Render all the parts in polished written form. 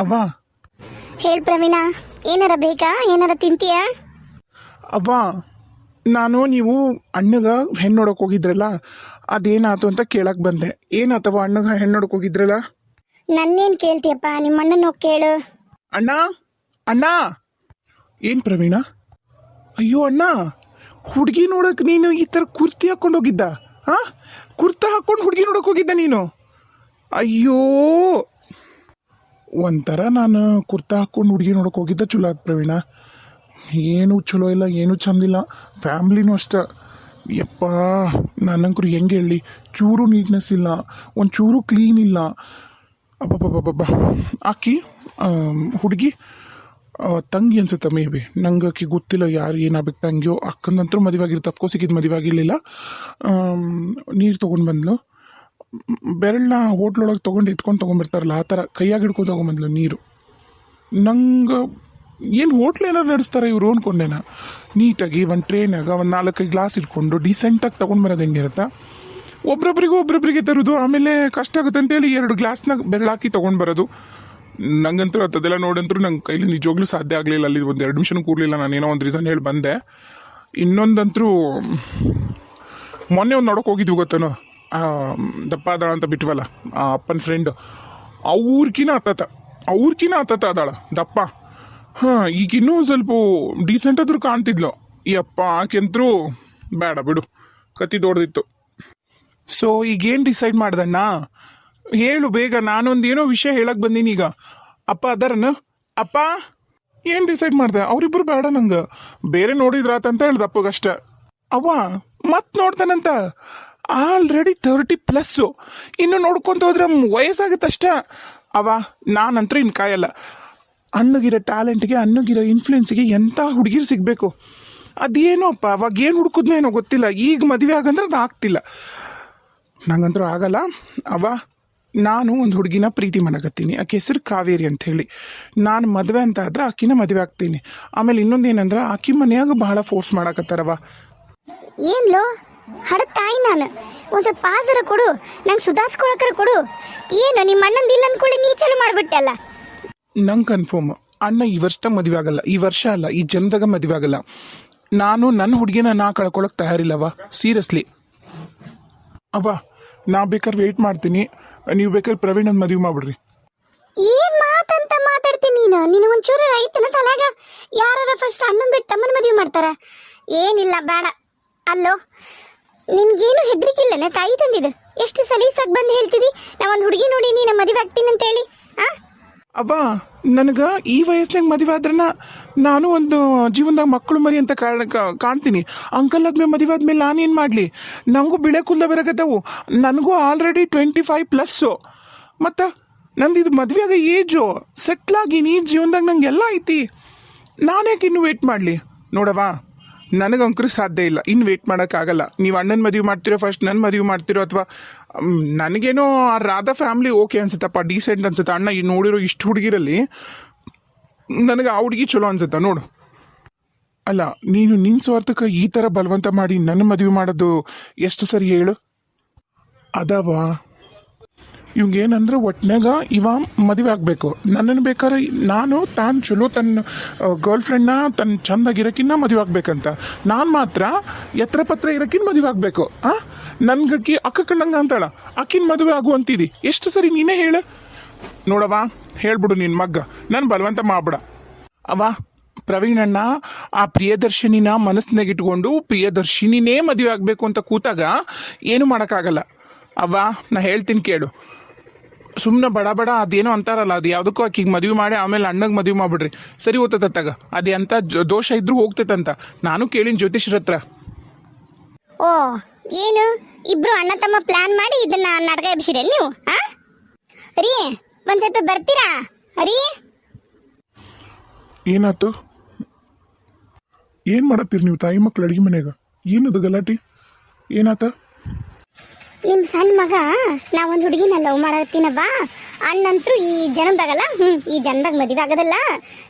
ಅವ್ವ ಹೇಳ್ ಪ್ರವೀಣ, ಏನಾರ ಬೇಕಾ? ಏನಾರ ತಿಂತೀಯಾ? ಅವ್ವ, ನೀವು ಅಣ್ಣಗ ಹೆಣ್ಣು ನೋಡಕ್ ಹೋಗಿದ್ರಲ್ಲ, ಅದೇನಾಯ್ತು ಅಂತ ಕೇಳಕ್ ಬಂದೆ. ಏನಾತವ ಅಣ್ಣಗ ಹೆಣ್ಣು ನೋಡಕ್ ಹೋಗಿದ್ರಲ್ಲ? ನನ್ನೇನ್ ಕೇಳ್ತೀಯಪ್ಪ, ನಿಮ್ಮ ಅಣ್ಣನ ಹೋಗಿ ಕೇಳು. ಅಣ್ಣ ಅಣ್ಣ. ಏನ್ ಪ್ರವೀಣ? ಅಯ್ಯೋ ಅಣ್ಣ, ಹುಡುಗಿ ನೋಡಕ್ ನೀನು ಈ ಥರ ಕುರ್ತಿ ಹಾಕೊಂಡು ಹೋಗಿದ್ದ? ಹಾ, ಕುರ್ತಾ ಹಾಕೊಂಡು ಹುಡುಗಿ ನೋಡಕ್ ಹೋಗಿದ್ದ ನೀನು? ಅಯ್ಯೋ, ಒಂಥರ ನಾನು ಕುರ್ತಾ ಹಾಕೊಂಡು ಹುಡುಗಿ ನೋಡಕ್ ಹೋಗಿದ್ದ ಚಲೋ ಆಯ್ತು ಪ್ರವೀಣ. ಏನೂ ಚಲೋ ಇಲ್ಲ, ಏನೂ ಚಂದಿಲ್ಲ. ಫ್ಯಾಮ್ಲಿನೂ ಅಷ್ಟೆ. ಯಪ್ಪ, ನನ್ನಂಕರು ಹೆಂಗೆ ಹೇಳಿ, ಚೂರು ನೀಟ್ನೆಸ್ ಇಲ್ಲ, ಒಂಚೂರು ಕ್ಲೀನ್ ಇಲ್ಲ. ಅಬ್ಬಬ್ಬಬ್ಬಬ್ಬ. ಆಕಿ ಹುಡುಗಿ ತಂಗಿ ಅನ್ಸುತ್ತೆ ಮೇ ಬಿ, ನಂಗೆ ಆಕಿ ಗೊತ್ತಿಲ್ಲ ಯಾರು ಏನಾಗಬೇಕು, ತಂಗಿಯೋ ಅಕ್ಕಂದಂತರೂ ಮದುವೆ ಆಗಿರುತ್ತೆ. ಅಫ್ಕೋರ್ಸ್ ಈಗಿದ್ದು ಮದುವೆ ಆಗಿರಲಿಲ್ಲ. ನೀರು ತೊಗೊಂಡು ಬಂದ್ಲು, ಬೆರಳನ್ನ ಹೋಟ್ಲೊಳಗೆ ತೊಗೊಂಡು ಎತ್ಕೊಂಡು ತೊಗೊಂಬರ್ತಾರಲ್ಲ ಆ ಥರ ಕೈಯಾಗಿ ಹಿಡ್ಕೊಂಡು ತೊಗೊಂಬಂದ್ಲು ನೀರು. ನಂಗೆ ಏನು ಹೋಟ್ಲ್ ಏನಾರು ನಡೆಸ್ತಾರೆ ಇವರು ಅಂದ್ಕೊಂಡೇನ. ನೀಟಾಗಿ ಒಂದು ಟ್ರೇನಾಗ ಒಂದು 4-5 ಗ್ಲಾಸ್ ಇಟ್ಕೊಂಡು ಡಿಸೆಂಟಾಗಿ ತೊಗೊಂಡು ಬರೋದು ಹೆಂಗಿರುತ್ತೆ, ಒಬ್ರೊಬ್ರಿಗೆ ತರೋದು, ಆಮೇಲೆ ಕಷ್ಟ ಆಗುತ್ತೆ ಅಂತೇಳಿ 2 ಗ್ಲಾಸ್ನಾಗ ಬೆರಳಾಕಿ ತೊಗೊಂಡು ಬರೋದು. ನಂಗಂತೂ ಅದೆಲ್ಲ ನೋಡಂತೂ ನಂಗೆ ಕೈಲಿ ನಿಜವಾಗ್ಲೂ ಸಾಧ್ಯ ಆಗಲಿಲ್ಲ. ಅಲ್ಲಿ ಒಂದು 2 ನಿಮಿಷನೂ ಕೂರಲಿಲ್ಲ. ನಾನೇನೋ ಒಂದು ರೀಸನ್ ಹೇಳಿ ಬಂದೆ. ಇನ್ನೊಂದಂತರೂ ಮೊನ್ನೆ ಒಂದು ನೋಡೋಕೆ ಹೋಗಿದ್ವಿ ಗೊತ್ತೇನೋ, ದಪ್ಪ ಅದಾಳ ಅಂತ ಬಿಟ್ವಲ್ಲ ಆ ಅಪ್ಪನ ಫ್ರೆಂಡು, ಅವ್ರಕಿನ ಆತತ ಅದಾಳ ದಪ್ಪ. ಹಾಂ, ಈಗಿನ್ನೂ ಸ್ವಲ್ಪ ಡೀಸೆಂಟ್ ಆದ್ರೂ ಕಾಣ್ತಿದ್ಲು. ಈ ಅಪ್ಪ ಆಕೆಂತರೂ ಬೇಡ ಬಿಡು, ಕತ್ತಿ ದೊಡ್ದಿತ್ತು. ಸೊ ಈಗೇನು ಡಿಸೈಡ್ ಮಾಡ್ದಣ್ಣ? ಹೇಳು ಬೇಗ, ನಾನೊಂದೇನೋ ವಿಷಯ ಹೇಳಕ್ ಬಂದೀನಿ ಈಗ. ಅಪ್ಪ ಅದಾರನ? ಅಪ್ಪ, ಏನು ಡಿಸೈಡ್ ಮಾಡ್ದೆ? ಅವರಿಬ್ಬರು ಬೇಡ, ನಂಗೆ ಬೇರೆ ನೋಡಿದ್ರಾತಂತ ಹೇಳ್ದ ಅಪ್ಪಗಷ್ಟೆ. ಅವ್ವ ಮತ್ತೆ ನೋಡ್ತಾನಂತ, ಆಲ್ರೆಡಿ 30+. ಇನ್ನು ನೋಡ್ಕೊಂತ ಹೋದ್ರೆ ವಯಸ್ಸಾಗುತ್ತಷ್ಟೆ. ಅವ ನಾನಂತೂ ಇನ್ನು ಕಾಯಲ್ಲ. ಅಣ್ಣಗಿರೋ ಟ್ಯಾಲೆಂಟ್ಗೆ, ಅಣ್ಣಗಿರೋ ಇನ್ಫ್ಲೂಯೆನ್ಸ್ಗೆ ಎಂಥ ಹುಡುಗಿರು ಸಿಗಬೇಕು. ಅದೇನೋ ಅಪ್ಪ, ಅವಾಗ ಏನು ಹುಡುಕಿದ್ನೋ ಏನೋ ಗೊತ್ತಿಲ್ಲ. ಈಗ ಮದುವೆ ಆಗಂದ್ರೆ ಅದು ಆಗ್ತಿಲ್ಲ, ನಂಗಂತೂ ಆಗಲ್ಲ. ಅವ ನಾನು ಒಂದು ಹುಡುಗಿನ ಪ್ರೀತಿ ಮಾಡಕತ್ತೀನಿ. ಆಕೆ ಹೆಸರು ಕಾವೇರಿ ಅಂಥೇಳಿ. ನಾನು ಮದುವೆ ಅಂತ ಆದ್ರೆ ಆಕಿನ ಮದುವೆ ಆಗ್ತೀನಿ. ಆಮೇಲೆ ಇನ್ನೊಂದೇನಂದ್ರೆ ಆಕಿ ಮನೆಯಾಗ ಬಹಳ ಫೋರ್ಸ್ ಮಾಡಕತ್ತಾರವ. ಏನ್ಲೋ ಹಡತಾಯಿ, ನಾನು ಒಂದು ಸ್ವಲ್ಪ ಪಾಸರ ಕೊಡು, ನಂಗೆ ಸುಧಾರಿಸ್ಕೊಳಕರ ಕೊಡು. ಏನು ನಿಮ್ಮ ಅಣ್ಣಂದಿಲ್ಲ ಅಂದ್ಕೊಳ್ಳಿ ನೀ ಚಾಲು ಮಾಡಿಬಿಟ್ಟಲ್ಲ. ನಂಗೆ ಕನ್ಫರ್ಮ್, ಅಣ್ಣ ಈ ವರ್ಷ ಮದುವೆ ಆಗಲ್ಲ. ಈ ವರ್ಷ ಅಲ್ಲ, ಈ ಜನ್ಮದಾಗ ಮದುವೆ ಆಗಲ್ಲ. ನಾನು ನನ್ನ ಹುಡುಗಿನ ಕಳ್ಕೊಳಕ್ ತಯಾರಿಲ್ಲವ, ಸೀರಿಯಸ್ಲಿ. ಅವ್ವ, ನಾ ಬೇಕಾದ್ರೆ ವೆಯ್ಟ್ ಮಾಡ್ತೀನಿ, ನೀವು ಬೇಕಾದ್ರೆ ಪ್ರವೀಣನ್ ಮದುವೆ ಮಾಡ್ಬಿಡ್ರಿ. ಏನ್ ಮಾತಂತ ಮಾತಾಡ್ತೀನಿ ನೀನು ಒಂಚೂರು ರೈತನ ತಲೆಗ. ಯಾರ ಫಸ್ಟ್ ಅಣ್ಣನ್ ಬಿಟ್ಟು ತಮ್ಮನ ಮದುವೆ ಮಾಡ್ತಾರ? ಏನಿಲ್ಲ, ಬೇಡ. ಅಲ್ಲೋ, ನಿನ್ಗೇನು ಹೆದ್ರಿಕಿಲ್ಲನೆ? ತಾಯಿ ತಂದಿದ್ದು ಎಷ್ಟು ಸಲೀಸಾಗಿ ಬಂದು ಹೇಳ್ತಿದಿ, ನಾ ಒಂದು ಹುಡುಗಿ ನೋಡಿ ನೀನು ಮದುವೆ ಆಗ್ತೀನಿ ಅಂತ ಹೇಳಿ. ಅವ್ವ, ನನಗೆ ಈ ವಯಸ್ಸಿನಾಗ ಮದುವೆ ಆದ್ರನ ನಾನು ಒಂದು ಜೀವನದಾಗ ಮಕ್ಕಳು ಮರಿ ಅಂತ ಕಾಣ್ತೀನಿ. ಅಂಕಲ್ ಆದ್ಮೇಲೆ ಮದುವೆ ಆದ್ಮೇಲೆ ನಾನೇನು ಮಾಡಲಿ? ನನಗೂ ಬಿಳೆ ಕುಲ್ಲ ಬರಕತ್ತವು. ನನಗೂ ಆಲ್ರೆಡಿ 25+. ಮತ್ತು ನಂದು ಇದು ಮದುವೆಯಾಗ ಏಜು, ಸೆಟ್ಲಾಗಿನಿ ಜೀವನದಾಗ ನಂಗೆಲ್ಲ ಐತಿ. ನಾನ್ಯಾಕೆ ಇನ್ನು ವೇಟ್ ಮಾಡಲಿ? ನೋಡವಾ, ನನಗಂಕರು ಸಾಧ್ಯ ಇಲ್ಲ, ಇನ್ನು ವೇಟ್ ಮಾಡೋಕ್ಕಾಗಲ್ಲ. ನೀವು ಅಣ್ಣನ ಮದುವೆ ಮಾಡ್ತಿರೋ, ಫಸ್ಟ್ ನನ್ನ ಮದುವೆ ಮಾಡ್ತಿರೋ, ಅಥವಾ ನನಗೇನೋ ಆ ರಾಧಾ ಫ್ಯಾಮ್ಲಿ ಓಕೆ ಅನ್ಸುತ್ತಪ್ಪ, ಡೀಸೆಂಟ್ ಅನ್ಸುತ್ತೆ. ಅಣ್ಣ ಈ ನೋಡಿರೋ ಇಷ್ಟು ಹುಡುಗಿರಲ್ಲಿ ನನಗೆ ಆ ಹುಡುಗಿ ಚಲೋ ಅನ್ಸುತ್ತ ನೋಡು. ಅಲ್ಲ, ನೀನು ನಿನ್ನ ಸ್ವಾರ್ಥಕ್ಕೆ ಈ ಥರ ಬಲವಂತ ಮಾಡಿ ನನ್ನ ಮದುವೆ ಮಾಡೋದು ಎಷ್ಟು ಸರಿ ಹೇಳು? ಅದವ ಇವಂಗೇನಂದ್ರೆ ಒಟ್ನಾಗ ಇವ ಮದುವೆ ಆಗಬೇಕು. ನನ್ನನ್ನು ಬೇಕಾದ್ರೆ ನಾನು ತಾನು ಚಲೋ ತನ್ನ ಗರ್ಲ್ ಫ್ರೆಂಡ್ನ ತನ್ನ ಚಂದಾಗಿರೋಕ್ಕಿನ್ನ ಮದುವೆ ಆಗ್ಬೇಕಂತ, ನಾನು ಮಾತ್ರ ಎತ್ತರ ಪತ್ರ ಇರೋಕ್ಕಿನ್ನ ಮದುವೆ ಆಗಬೇಕು. ನನ್ಗಕ್ಕಿ ಅಕ್ಕ ಕಣ್ಣಂಗ ಅಂತಾಳ, ಅಕ್ಕಿನ ಮದುವೆ ಆಗು ಅಂತಿದಿ. ಎಷ್ಟು ಸರಿ ನೀನೇ ಹೇಳು ನೋಡವ, ಹೇಳ್ಬಿಡು ನಿನ್ನ ಮಗ್ಗ, ನಾನು ಬಲವಂತ ಮಾಡ್ಬಿಡ. ಅವ ಪ್ರವೀಣಣ್ಣ ಆ ಪ್ರಿಯದರ್ಶಿನಿನ ಮನಸ್ಸಿನಾಗ ಇಟ್ಕೊಂಡು ಪ್ರಿಯದರ್ಶಿನಿನೇ ಮದುವೆ ಆಗಬೇಕು ಅಂತ ಕೂತಾಗ ಏನು ಮಾಡೋಕ್ಕಾಗಲ್ಲ. ಅವ್ವ, ನಾ ಹೇಳ್ತೀನಿ ಕೇಳು, ಸುಮ್ಮನೆ ಬಡ ಅದೇನೋ ಅಂತಾರಲ್ಲ, ಅದು ಯಾವುದಕ್ಕೂ ಆಕಿಗೆ ಮದುವೆ ಮಾಡಿ ಆಮೇಲೆ ಅಣ್ಣಗೆ ಮದುವೆ ಮಾಡ್ಬಿಡ್ರಿ, ಸರಿ ಹೋಗ್ತೈತತ್ತಾಗ. ಅದೇ ಅಂತ ದೋಷ ಇದ್ರೂ ಹೋಗ್ತೈತಂತ ನಾನು ಕೇಳಿನ ಜ್ಯೋತಿಷ್ಯರ ಹತ್ರ. ಓ, ಏನು ಇಬ್ರು ಅಣ್ಣ ತಮ್ಮ ಪ್ಲಾನ್ ಮಾಡಿ ಇದನ್ನ ನಾಟಕ ಎಬ್ಸಿರ ನೀವು? ರೀ, ಒಂದ್ ಸ್ವಲ್ಪ ಬರ್ತೀರಾ ರೀ? ಏನಾಯ್ತು? ಏನು ಮಾಡತ್ತೀರಿ ನೀವು ತಾಯಿ ಮಕ್ಳು ಅಡುಗೆ ಮನೆಯಾಗ? ಏನದು ಗಲಾಟಿ? ಏನಾತ? ನಿಮ್ಮ ಸಣ್ಣ ಮಗ ನಾವೊಂದು ಹುಡುಗಿನ ಲವ್ ಮಾಡತ್ತೀನವ್ವ. ಅಣ್ಣಂತರೂ ಈ ಜನ್ಮದಾಗಲ್ಲ, ಈ ಜನ್ಮದಾಗ ಮದುವೆ ಆಗೋದಲ್ಲ,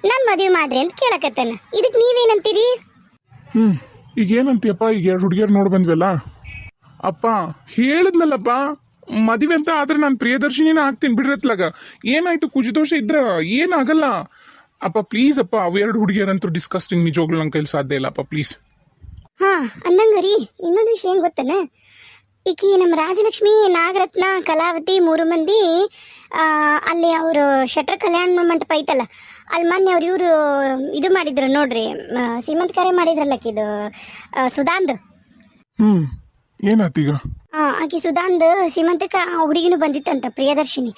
ನಾನು ಮದುವೆ ಮಾಡ್ರಿ ಅಂತ ಕೇಳಕತ್ತಾನ. ಇದಕ್ಕೆ ನೀವೇನಂತೀರಿ? ಈಗ ಏನಂತೀಯಪ್ಪ? ಈಗ 2 ಹುಡುಗಿಯರು ನೋಡಿ ಬಂದ್ವಲ್ಲ. ಅಪ್ಪ ಹೇಳಿದ್ನಲ್ಲಪ್ಪ, ಮದುವೆ ಅಂತ ಆದ್ರೆ ನಾನು ಪ್ರಿಯದರ್ಶಿನಿನ ಆಗ್ತೀನಿ ಬಿಡ್ರತ್ಲಾಗ. ಏನಾಯ್ತು ಕುಜದೋಷ ಇದ್ರ ಏನಾಗಲ್ಲ ಅಪ್ಪ. ಪ್ಲೀಸ್ ಅಪ್ಪ, ಅವೆರಡು ಹುಡುಗಿಯರಂತೂ ಡಿಸ್ಕಸ್ಟಿಂಗ್ ನಿಜವಾಗ್ಲೂ ನನ್ನ ಕೈಲಿ ಸಾಧ್ಯ ಇಲ್ಲ ಅಪ್ಪ, ಪ್ಲೀಸ್. ಹಾ ಅಂದಂಗರಿ ಇನ್ನೊಂದು ವಿಷಯ ಹೆಂಗ್ ಗೊತ್ತನ, ಈಕಿ ನಮ್ಮ ರಾಜಲಕ್ಷ್ಮಿ, ನಾಗರತ್ನ, ಕಲಾವತಿ 3 ಮಂದಿ ಅಲ್ಲಿ ಅವರು ಶೆಟ್ರ ಕಲ್ಯಾಣ ಮಂಟಪ ಐತಲ್ಲ, ಅಲ್ಲಿ ಮೊನ್ನೆ ಇವರು ಇದು ಮಾಡಿದ್ರು ನೋಡ್ರಿ, ಸೀಮಂತ ಕಾರ್ಯ ಮಾಡಿದ್ರಲ್ಲಕ್ಕಿದು ಸುಧಾಂದ್. ಏನಾತೀಗ? ಆಕಿ ಸುಧಾಂದ್ ಸೀಮಂತಕ್ಕೆ ಹುಡುಗಿನೂ ಬಂದಿತ್ತಂತ, ಪ್ರಿಯದರ್ಶಿನಿ.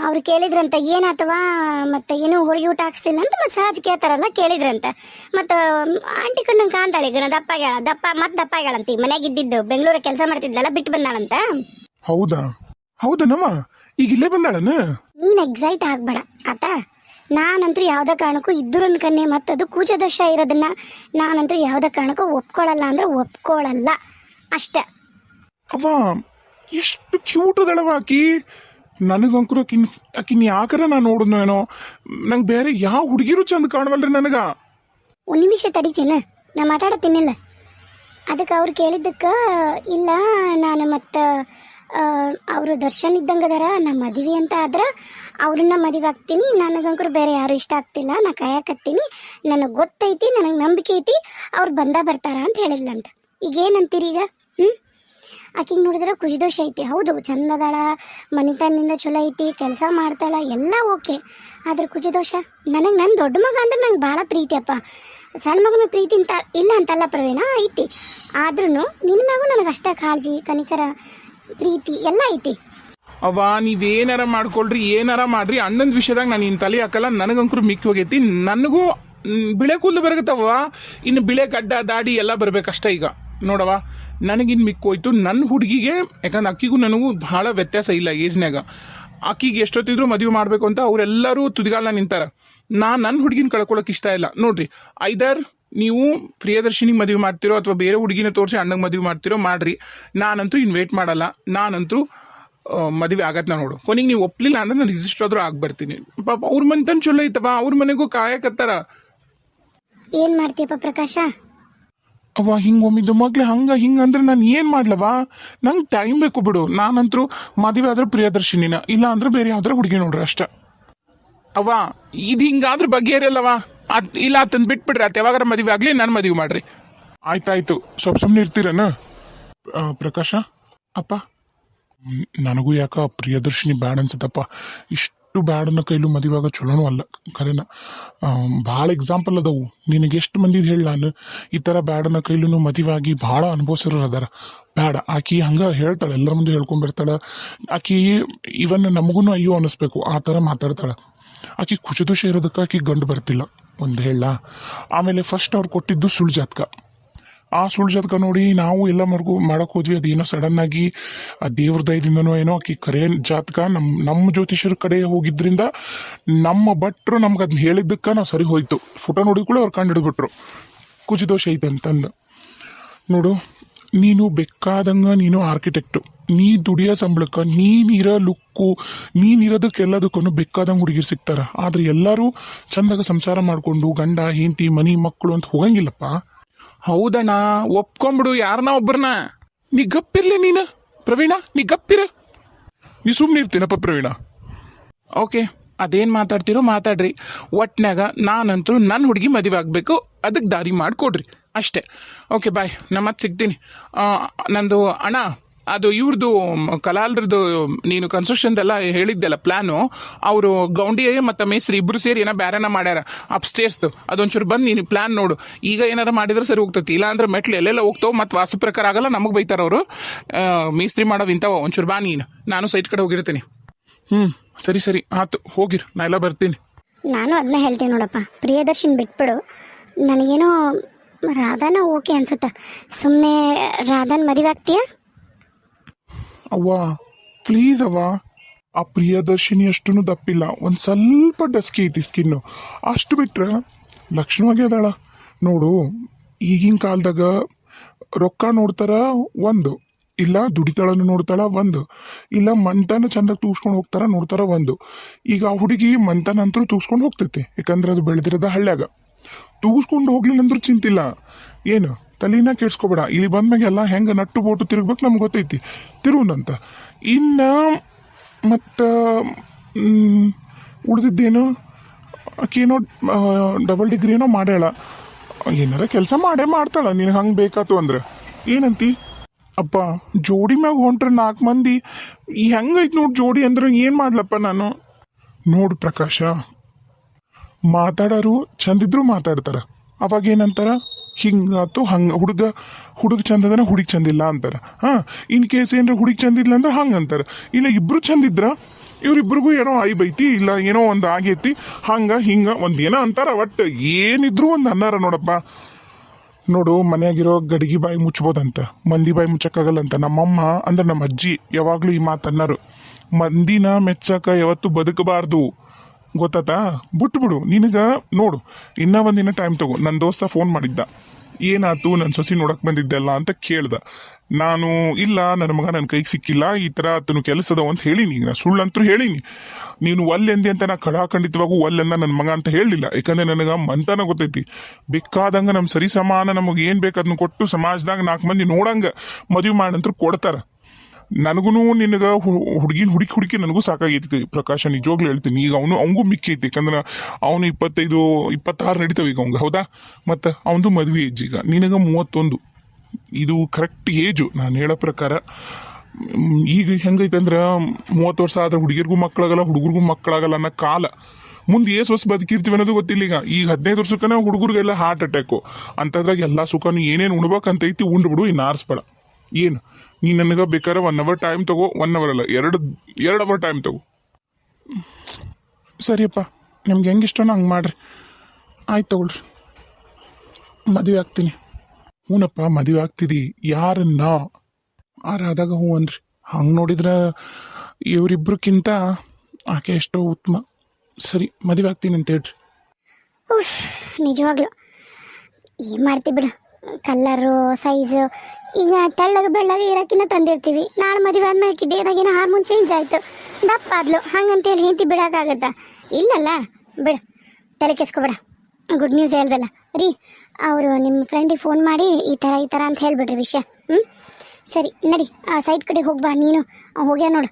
ಅವ್ರು ಕೇಳಿದ್ರಂತ ಏನಾತವ, ಮತ್ತೆ ಏನೂ ಹೋಳಿಗೆ ಊಟ ಹಾಕ್ಸಿಲ್ಲ ಅಂತ ಮತ್ತೆ ಸಹಜ ಕೇಳ್ತಾರಲ್ಲ, ಕೇಳಿದ್ರಂತ. ಮತ್ತು ಆಂಟಿ ಕಣ್ಣಂಗೆ ಕಾಣ್ತಾಳೆ, ಈಗ ದಪ್ಪ ಆಗ್ಯಾಳಂತ. ಈಗ ಮನ್ಯಾಗ ಇದ್ದಿದ್ದು ಬೆಂಗಳೂರ ಕೆಲಸ ಮಾಡ್ತಿದ್ಲಲ್ಲ, ಬಿಟ್ಟು ಬಂದಾಳಂತ. ಹೌದನಮ್ಮ, ಈಗ ಇಲ್ಲೇ ಬಂದಾಳನ? ನೀನ್ ಎಕ್ಸೈಟ್ ಆಗ್ಬೇಡ ಆತ. ನಾನಂತೂ ಯಾವ್ದೇ ಕಾರಣಕ್ಕೂ ಇದ್ದೂರನ್ ಕನ್ನೆ ಮತ್ತದು ಕೂಚದೋಷ ಇರೋದನ್ನ ನಾನಂತೂ ಯಾವ್ದೇ ಕಾರಣಕ್ಕೂ ಒಪ್ಕೊಳ್ಳಲ್ಲ ಅಂದ್ರೆ ಒಪ್ಕೊಳ್ಳಲ್ಲ ಅಷ್ಟೇ. ಅವ್ವ ಎಷ್ಟು ಕ್ಯೂಟ್ ಅದಳವ ಆಕಿ. ನನಗಂಕರು ಆಕಿನ್ ಯಾಕರ ನಾನು ನೋಡಿದ್ನೋ ಏನೋ, ನಂಗೆ ಬೇರೆ ಯಾವ ಹುಡುಗಿರು ಚಂದ ಕಾಣವಲ್ರಿ ನನಗ. ಒಂದು ನಿಮಿಷ ತಡಿತೀನ, ನಾ ಮಾತಾಡತ್ತೀನಿಲ್ಲ. ಅದಕ್ಕೆ ಅವ್ರು ಕೇಳಿದ್ದಕ್ಕೆ ಇಲ್ಲ ನಾನು ಮತ್ತು ಅವರು ದರ್ಶನ್ ಇದ್ದಂಗದಾರ, ನಾ ಮದುವೆ ಅಂತ ಆದ್ರೆ ಅವ್ರನ್ನ ಮದುವೆ ಆಗ್ತೀನಿ, ನನಗಂಕರು ಬೇರೆ ಯಾರು ಇಷ್ಟ ಆಗ್ತಿಲ್ಲ, ನಾ ಕಾಯಕತ್ತೀನಿ, ನನಗೆ ಗೊತ್ತೈತಿ, ನನಗೆ ನಂಬಿಕೆ ಐತಿ, ಅವ್ರು ಬರ್ತಾರ ಅಂತ ಹೇಳಿದ್ಲಂತ. ಈಗ ಏನಂತೀರಿ ಈಗ? ಆಕಿಗೆ ನೋಡಿದ್ರೆ ಕುಜಿದೋಷ ಐತಿ, ಹೌದು ಚಂದದಾಳ, ಮನಿತನದಿಂದ ಚಲೋ ಐತಿ, ಕೆಲಸ ಮಾಡ್ತಾಳ, ಎಲ್ಲ ಓಕೆ. ಆದ್ರೆ ಕುಜಿದೋಷ ನನಗೆ ನನ್ನ ದೊಡ್ಡ ಮಗ ಅಂದ್ರೆ ನಂಗೆ ಭಾಳ ಪ್ರೀತಿ ಅಪ್ಪ. ಸಣ್ಣ ಮಗನ ಪ್ರೀತಿ ಅಂತ ಇಲ್ಲ ಅಂತಲ್ಲ ಪ್ರವೀಣ, ಐತಿ. ಆದ್ರೂ ನಿನ್ನ ಮ್ಯಾಗೂ ನನಗೆ ಅಷ್ಟ ಕಾಳಜಿ, ಕನಿಕರ, ಪ್ರೀತಿ ಎಲ್ಲ ಐತಿ. ಅವ್ವ ನೀವೇನಾರ ಮಾಡ್ಕೊಳ್ರಿ, ಏನಾರ ಮಾಡ್ರಿ, ಅಣ್ಣನ ವಿಷಯದಾಗ ನಾನು ಇನ್ನು ತಲೆ ಹಾಕಲ್ಲ. ನನಗಂಕರು ಮಿಕ್ಕಿ ಹೋಗೈತಿ. ನನಗೂ ಬಿಳೆ ಕೂದಲು ಬರಗತ್ತವ, ಇನ್ನು ಬಿಳೆ ಗಡ್ಡ ದಾಡಿ ಎಲ್ಲ ಬರ್ಬೇಕಷ್ಟೇ. ಈಗ ನೋಡವ ನನಗಿನ್ ಮಿಕ್ಕೋಯ್ತು ನನ್ನ ಹುಡುಗಿಗೆ, ಯಾಕಂದ್ರೆ ಅಕ್ಕಿಗೂ ನನಗೂ ಬಹಳ ವ್ಯತ್ಯಾಸ ಇಲ್ಲ ಏಜ್ನಾಗ. ಅಕ್ಕಿಗೆ ಎಷ್ಟೊತ್ತಿದ್ರು ಮದುವೆ ಮಾಡಬೇಕು ಅಂತ ಅವರೆಲ್ಲರೂ ತುದಿಗಾಲ ನಿಂತಾರ. ನನ್ನ ಹುಡುಗಿನ ಕಳ್ಕೊಳಕ್ ಇಷ್ಟ ಇಲ್ಲ. ನೋಡ್ರಿ, ಐದರ್ ನೀವು ಪ್ರಿಯದರ್ಶಿನಿಗೆ ಮದುವೆ ಮಾಡ್ತಿರೋ ಅಥವಾ ಬೇರೆ ಹುಡುಗಿನ ತೋರಿಸಿ ಅಣ್ಣಗೆ ಮದುವೆ ಮಾಡ್ತಿರೋ ಮಾಡ್ರಿ. ನಾನಂತೂ ಇನ್ನು ವೇಟ್ ಮಾಡಲ್ಲ. ನಾನಂತೂ ಮದುವೆ ಆಗತ್ನ ನೋಡು. ಕೊನೆಗೆ ನೀವು ಒಪ್ಲಿಲ್ಲ ಅಂದ್ರೆ ನಾನು ರಿಜಿಸ್ಟರ್ ಆದ್ರೂ ಆಗ್ಬರ್ತೀನಿ. ಪಾಪ ಅವ್ರ ಮನೆ ತನ್ ಚಲೋ ಐತವ, ಅವ್ರ ಮನೆಗೂ ಕಾಯಕತ್ತಾರ. ಏನ್ ಮಾಡ್ತೀಯಪ್ಪ ಪ್ರಕಾಶ? ಅವ್ವ ಹಿಂಗೊಮ್ಮಿದ್ದು ಮಗ್ಲೆ ಹಿಂಗ ಅಂದ್ರೆ ನಾನು ಏನ್ ಮಾಡ್ಲವಾ? ನಂಗೆ ಟೈಮ್ ಬೇಕು ಬಿಡು. ನಾನಂತರೂ ಮದುವೆ ಆದ್ರೆ ಪ್ರಿಯದರ್ಶಿನಿನ, ಇಲ್ಲ ಅಂದ್ರೆ ಬೇರೆ ಯಾವ್ದಾರ ಹುಡುಗಿ ನೋಡ್ರಿ ಅಷ್ಟ. ಅವ್ವ ಇದು ಹಿಂಗಾದ್ರೆ ಬಗೆಹರಿಯಲ್ಲವಾ? ಇಲ್ಲ ಅಂತಂದು ಬಿಟ್ಬಿಡ್ರಿ, ಅತ್ ಯಾವಾಗಾರ ಮದುವೆ ಆಗ್ಲಿ ನಾನು ಮದುವೆ ಮಾಡ್ರಿ. ಆಯ್ತಾಯ್ತು, ಸ್ವಲ್ಪ ಸುಮ್ಮನೆ ಇರ್ತೀರನ? ಪ್ರಕಾಶ ಅಪ್ಪ, ನನಗೂ ಯಾಕ ಪ್ರಿಯದರ್ಶಿನಿ ಬ್ಯಾಡ ಅನ್ಸತ್ತಪ್ಪ. ಇಷ್ಟು ಬ್ಯಾಡನ್ನ ಕೈಲೂ ಮದುವಾಗ ಚಲೋನೂ ಅಲ್ಲ ಖರೇನ. ಭಾಳ ಎಕ್ಸಾಂಪಲ್ ಅದಾವು. ನಿನಗೆಷ್ಟು ಮಂದಿ ಹೇಳಿ ನಾನು ಈ ಥರ ಬ್ಯಾಡನ್ನ ಕೈಲೂ ಮದುವಾಗಿ ಭಾಳ ಅನುಭವಿಸಿರೋರು ಅದಾರ. ಬ್ಯಾಡ ಆಕಿ ಹಂಗೆ ಹೇಳ್ತಾಳೆ, ಎಲ್ಲರ ಮುಂದೆ ಹೇಳ್ಕೊಂಡ್ಬರ್ತಾಳೆ. ಆಕಿ ಇವನ್ ನಮಗೂ ಅಯ್ಯೋ ಅನ್ನಿಸ್ಬೇಕು, ಆ ಥರ ಮಾತಾಡ್ತಾಳೆ. ಆಕಿ ಕುಚದೋಷ ಇರೋದಕ್ಕೆ ಆಕಿ ಗಂಡು ಬರ್ತಿಲ್ಲ ಒಂದು ಹೇಳ. ಆಮೇಲೆ ಫಸ್ಟ್ ಅವ್ರು ಕೊಟ್ಟಿದ್ದು ಸುಳ್ಳು ಜಾತಕ. ಆ ಸುಳ್ಳು ಜಾತಕ ನೋಡಿ ನಾವು ಎಲ್ಲ ಮಾಡಕ್ ಹೋದ್ವಿ. ಅದೇನೋ ಸಡನ್ ಆಗಿ ಆ ದೇವ್ರ ದಯದಿಂದನೋ ಏನೋ ಆಕಿ ಕರೆ ಜಾತಕ ನಮ್ಮ ಜ್ಯೋತಿಷರ ಕಡೆ ಹೋಗಿದ್ರಿಂದ ನಮ್ಮ ಭಟ್ರು ನಮ್ಗೆ ಅದನ್ನ ಹೇಳಿದ್ದಕ್ಕೆ ನಾವು ಸರಿ ಹೋಯ್ತು. ಫೋಟೋ ನೋಡಿ ಕೂಡ ಅವ್ರು ಕಂಡು ಹಿಡಿದ್ಬಿಟ್ರು ಕುಚಿದೋಷ ಐತೆ ಅಂತಂದು. ನೋಡು, ನೀನು ಬೇಕಾದಂಗ ನೀನು ಆರ್ಕಿಟೆಕ್ಟು, ನೀ ದುಡಿಯೋ ಸಂಬಳಕ್ಕೆ, ನೀನಿರೋ ಲುಕ್ಕು, ನೀನಿರೋದಕ್ಕೆಲ್ಲದಕ್ಕೂ ಬೇಕಾದಂಗೆ ಹುಡುಗಿರು ಸಿಗ್ತಾರ. ಆದ್ರೆ ಎಲ್ಲರೂ ಚಂದಾಗ ಸಂಸಾರ ಮಾಡ್ಕೊಂಡು ಗಂಡ ಹೆಂಡತಿ ಮನಿ ಮಕ್ಕಳು ಅಂತ ಹೋಗಂಗಿಲ್ಲಪ್ಪ. ಹೌದಣ್ಣ, ಒಪ್ಕೊಂಬಿಡು ಯಾರನ್ನ ಒಬ್ಬರನ್ನ. ನೀ ಗಪ್ಪಿರ್ಲಿ ನೀನು ಪ್ರವೀಣ, ನೀ ಗಪ್ಪಿರ. ನೀ ಸುಮ್ಮನೆ ಇರ್ತೀನಪ್ಪ ಪ್ರವೀಣ. ಓಕೆ, ಅದೇನು ಮಾತಾಡ್ತಿರೋ ಮಾತಾಡ್ರಿ. ಒಟ್ನಾಗ ನಾನಂತೂ ನನ್ನ ಹುಡುಗಿ ಮದುವೆ ಆಗಬೇಕು, ಅದಕ್ಕೆ ದಾರಿ ಮಾಡಿಕೊಡ್ರಿ ಅಷ್ಟೇ. ಓಕೆ ಬಾಯ್, ನಾ ಮತ್ತೆ ಸಿಗ್ತೀನಿ. ನಂದು ಅಣ್ಣ, ಅದು ಇವ್ರದ್ದು ಕಲಾಲ್ರದ್ದು ನೀನು ಕನ್ಸ್ಟ್ರಕ್ಷನ್ದೆಲ್ಲ ಹೇಳಿದ್ದೆಲ್ಲ ಪ್ಲಾನು, ಅವರು ಗೌಂಡಿ ಮತ್ತು ಮೇಸ್ತ್ರಿ ಇಬ್ಬರು ಸೇರಿ ಏನೋ ಬೇರೆನ ಮಾಡ್ಯಾರ ಅಪ್ಸ್ಟೇರ್ಸ್ದು. ಅದೊಂಚೂರು ಬಂದು ನೀನು ಪ್ಲಾನ್ ನೋಡು. ಈಗ ಏನಾರ ಮಾಡಿದ್ರೆ ಸರಿ ಹೋಗ್ತೈತಿ, ಇಲ್ಲ ಅಂದ್ರೆ ಮೆಟ್ಲು ಎಲ್ಲೆಲ್ಲ ಹೋಗ್ತಾವೆ, ಮತ್ತು ವಾಸ್ತು ಪ್ರಕಾರ ಆಗಲ್ಲ, ನಮಗೆ ಬೈತಾರ ಅವರು. ಮೇಸ್ತ್ರಿ ಮಾಡೋವು ಇಂಥವು. ಒಂಚೂರು ಬಾ ನೀನು, ನಾನು ಸೈಟ್ ಕಡೆ ಹೋಗಿರ್ತೀನಿ. ಸರಿ ಸರಿ ಆಯ್ತು, ಹೋಗಿರ್, ನಾ ಎಲ್ಲ ಬರ್ತೀನಿ. ನಾನು ಅದನ್ನ ಹೇಳ್ತೀನಿ ನೋಡಪ್ಪ, ಪ್ರಿಯದರ್ಶನ್ ಬಿಟ್ಬಿಡು. ನನಗೇನೋ ರಾಧಾನ ಓಕೆ ಅನ್ಸುತ್ತ. ಸುಮ್ಮನೆ ರಾಧಾನ್ ಮದುವೆ ಆಗ್ತೀಯಾ? ಅವ್ವ ಪ್ಲೀಸ್ ಅವ್ವ, ಆ ಪ್ರಿಯದರ್ಶಿನಿ ಅಷ್ಟೂ ದಪ್ಪಿಲ್ಲ, ಒಂದು ಸ್ವಲ್ಪ ಡಸ್ಕಿ ಐತಿ ಸ್ಕಿನ್ನು, ಅಷ್ಟು ಬಿಟ್ರೆ ಲಕ್ಷಣವಾಗಿ ಅದಾಳ. ನೋಡು, ಈಗಿನ ಕಾಲದಾಗ ರೊಕ್ಕ ನೋಡ್ತಾರ ಒಂದು, ಇಲ್ಲ ದುಡಿತಾಳನ್ನು ನೋಡ್ತಾಳ ಒಂದು, ಇಲ್ಲ ಮಂತನ ಚಂದಾಗಿ ತೂಸ್ಕೊಂಡು ಹೋಗ್ತಾರ ನೋಡ್ತಾರ ಒಂದು. ಈಗ ಆ ಹುಡುಗಿ ಮಂತನ ಅಂತೂ ತೂಸ್ಕೊಂಡು ಹೋಗ್ತೈತಿ, ಯಾಕಂದ್ರೆ ಅದು ಬೆಳೆದಿರೋದ ಹಳ್ಳ್ಯಾಗ. ತೂಸ್ಕೊಂಡು ಹೋಗ್ಲಿಲ್ಲ ಅಂದ್ರೂ ಚಿಂತಿಲ್ಲ. ಏನು ತಲೆನ ಕೆಡ್ಸ್ಕೊಬೇಡ. ಇಲ್ಲಿ ಬಂದ್ಮ್ಯಾಗ ಎಲ್ಲ ಹೆಂಗೆ ನಟ್ಟು ಬೋಟು ತಿರುಗ್ಬೇಕು ನಮ್ಗೆ ಗೊತ್ತೈತಿ, ತಿರುವನಂತ. ಇನ್ನು ಮತ್ತು ಉಳಿದಿದ್ದೇನು, ಆಕೇನೋ ಡಬಲ್ ಡಿಗ್ರಿ ಏನೋ ಮಾಡ್ಯಾಳ, ಏನಾರ ಕೆಲಸ ಮಾಡೇ ಮಾಡ್ತಾಳ. ನಿನಗೆ ಹಂಗೆ ಬೇಕಾತು ಅಂದ್ರೆ ಏನಂತಿ? ಅಪ್ಪ ಜೋಡಿ ಮ್ಯಾಗ ಹೊಂಟ್ರೆ 4 ಮಂದಿ ಈ ಹೆಂಗೈತಿ ನೋಡಿ ಜೋಡಿ ಅಂದ್ರೆ ಏನು ಮಾಡ್ಲಪ್ಪ ನಾನು? ನೋಡು ಪ್ರಕಾಶ, ಮಾತಾಡೋರು ಚಂದಿದ್ರು ಮಾತಾಡ್ತಾರ, ಅವಾಗ ಏನಂತಾರ, ಹಿಂಗಾತು ಹಂಗೆ ಹುಡುಗ ಚಂದದನ ಹುಡುಗಿ ಚಂದಿಲ್ಲ ಅಂತಾರ. ಹಾಂ, ಇನ್ ಕೇಸ್ ಏನಾರ ಹುಡುಗಿ ಚಂದಿಲ್ಲ ಅಂದ್ರೆ ಹಂಗೆ ಅಂತಾರ. ಇಲ್ಲ ಇಬ್ರು ಚಂದಿದ್ರ ಇವ್ರಿಬ್ರಿಗೂ ಏನೋ ಐಬೈತಿ, ಇಲ್ಲ ಏನೋ ಒಂದು ಆಗೈತಿ, ಹಂಗ ಹಿಂಗ ಒಂದು ಏನೋ ಅಂತಾರ. ಒಟ್ಟು ಏನಿದ್ರು ಒಂದು ಅನ್ನಾರ ನೋಡಪ್ಪ. ನೋಡು, ಮನ್ಯಾಗಿರೋ ಗಡಿಗೆ ಬಾಯಿ ಮುಚ್ಬೋದಂತ, ಮಂದಿ ಬಾಯಿ ಮುಚ್ಚಕ್ಕಾಗಲ್ಲಂತ. ನಮ್ಮಮ್ಮ ಅಂದ್ರೆ ನಮ್ಮ ಅಜ್ಜಿ ಯಾವಾಗ್ಲೂ ಈ ಮಾತನ್ನಾರು, ಮಂದಿನ ಮೆಚ್ಚಕ ಯಾವತ್ತು ಬದುಕಬಾರ್ದು, ಗೊತ್ತಾತಾ? ಬಿಟ್ಬಿಡು. ನಿನಗ ನೋಡು, ಇನ್ನ ಒಂದಿನ ಟೈಮ್ ತಗೋ. ನನ್ನ ದೋಸ್ತ ಫೋನ್ ಮಾಡಿದ್ದ, ಏನಾತು ನನ್ನ ಸೊಸಿ ನೋಡಕ್ ಬಂದಿದ್ದೆಲ್ಲ ಅಂತ ಕೇಳ್ದ. ನಾನು ಇಲ್ಲ, ನನ್ನ ಮಗ ನನ್ನ ಕೈಗೆ ಸಿಕ್ಕಿಲ್ಲ, ಈ ಥರ ಆತನು ಕೆಲಸದ ಅಂತ ಹೇಳಿನಿ. ನಾ ಸುಳ್ಳಂತೂ ಹೇಳಿನಿ. ನೀನು ಒಲ್ಲೆಂದಿ ಅಂತ ನಾ ಖಂಡಿತವಾಗೂ ಒಲ್ಲೆಂದ ನನ್ನ ಮಗ ಅಂತ ಹೇಳಲಿಲ್ಲ. ಯಾಕಂದ್ರೆ ನನಗೆ ಮಂತನ ಗೊತ್ತೈತಿ, ಬೇಕಾದಂಗ ನಮ್ಮ ಸರಿ ಸಮಾನ ನಮಗೆ ಏನು ಬೇಕು ಅದನ್ನ ಕೊಟ್ಟು ಸಮಾಜದಾಗ 4 ಮಂದಿ ನೋಡಂಗ ಮದುವೆ ಮಾಡಂತೂ ಕೊಡ್ತಾರ. ನನಗೂ ನಿನಗೆ ಹುಡುಕಿ ನನಗೂ ಸಾಕಾಗೈತಿ ಪ್ರಕಾಶ, ನಿಜವಾಗ್ಲೂ ಹೇಳ್ತೀನಿ. ಈಗ ಅವಂಗೂ ಮಿಕ್ಕೈತಿ, ಯಾಕಂದ್ರೆ ಅವನು 25-26 ನಡೀತಾವ ಈಗ ಅವಂಗ, ಹೌದಾ? ಮತ್ತು ಅವನದು ಮದುವೆ ಏಜ್ ಈಗ, ನಿನಗೆ 31. ಇದು ಕರೆಕ್ಟ್ ಏಜು ನಾನು ಹೇಳೋ ಪ್ರಕಾರ. ಈಗ ಹೆಂಗೈತೆ ಅಂದ್ರೆ 30 ವರ್ಷ ಆದ್ರೆ ಹುಡುಗಿರ್ಗೂ ಮಕ್ಕಳಾಗಲ್ಲ, ಹುಡುಗರಿಗೂ ಮಕ್ಕಳಾಗಲ್ಲ ಅನ್ನೋ ಕಾಲ. ಮುಂದೆ ಏಸು ವರ್ಷ ಬದುಕಿರ್ತೀವಿ ಅನ್ನೋದು ಗೊತ್ತಿಲ್ಲ. ಈಗ 15 ವರ್ಷಕ್ಕನ ಹುಡುಗರಿಗೆಲ್ಲ ಹಾರ್ಟ್ ಅಟ್ಯಾಕು ಅಂತದ್ರಾಗ ಎಲ್ಲ ಸುಖನು ಏನೇನು ಉಣ್ಬೇಕಂತೈತಿ ಉಂಡ್ಬಿಡು, ಇನ್ನು ಆರಿಸ್ಬೇಡ. ಏನು ನೀ ನನಗೆ ಬೇಕಾದ್ರೆ 1 ಅವರ್ ಟೈಮ್ ತಗೋ, 1 ಅವರ್ ಅಲ್ಲ 2 ಅವರ್ ಟೈಮ್ ತಗೋ. ಸರಿಯಪ್ಪ, ನಿಮ್ಗೆ ಹೆಂಗಿಷ್ಟನೋ ಹಂಗೆ ಮಾಡ್ರಿ. ಆಯ್ತು ತಗೊಳ್ರಿ, ಮದುವೆ ಆಗ್ತೀನಿ. ಹೂನಪ್ಪ, ಮದುವೆ ಆಗ್ತಿದಿ. ಯಾರನ್ನ ಆರಾದಾಗ ಹ್ಞೂ ಅನ್ರಿ. ಹಂಗೆ ನೋಡಿದ್ರೆ ಇವರಿಬ್ರಕ್ಕಿಂತ ಆಕೆ ಎಷ್ಟೋ ಉತ್ತಮ. ಸರಿ, ಮದುವೆ ಆಗ್ತೀನಿ ಅಂತ ಹೇಳ್ರಿ. ಉಫ್, ನಿಜವಾಗ್ಲು ಏನು ಮಾಡ್ತಿ ಬಿಡು. ಕಲ್ಲರು ಸೈಜು ಈಗ ತೆಳ್ಳಗೆ ಬೆಳ್ಳಗೆ ಇರೋಕ್ಕಿನ್ನ ತಂದಿರ್ತೀವಿ. ನಾಳೆ ಮದುವೆ ಆದ್ಮೇಲೆ ದೇಹದಾಗೇನೋ ಹಾರ್ಮೋನ್ ಚೇಂಜ್ ಆಯಿತು, ದಪ್ಪ ಆದ್ಲು, ಹಂಗಂತೇಳಿ ಹೆಂಡತಿ ಬಿಡೋಕ್ಕಾಗತ್ತಾ? ಇಲ್ಲಲ್ಲ, ಬಿಡು, ತಲೆ ಕೆಸ್ಕೊಬೇಡ. ಗುಡ್ ನ್ಯೂಸ್ ಹೇಳ್ದಲ್ಲ ರೀ, ಅವರು ನಿಮ್ಮ ಫ್ರೆಂಡಿಗೆ ಫೋನ್ ಮಾಡಿ ಈ ಥರ ಅಂತ ಹೇಳಿಬಿಡ್ರಿ ವಿಷಯ. ಸರಿ ನಡಿ, ಆ ಸೈಡ್ ಕಡೆ ಹೋಗ್ಬಾ ನೀನು. ಹೋಗ್ಯಾ ನೋಡು.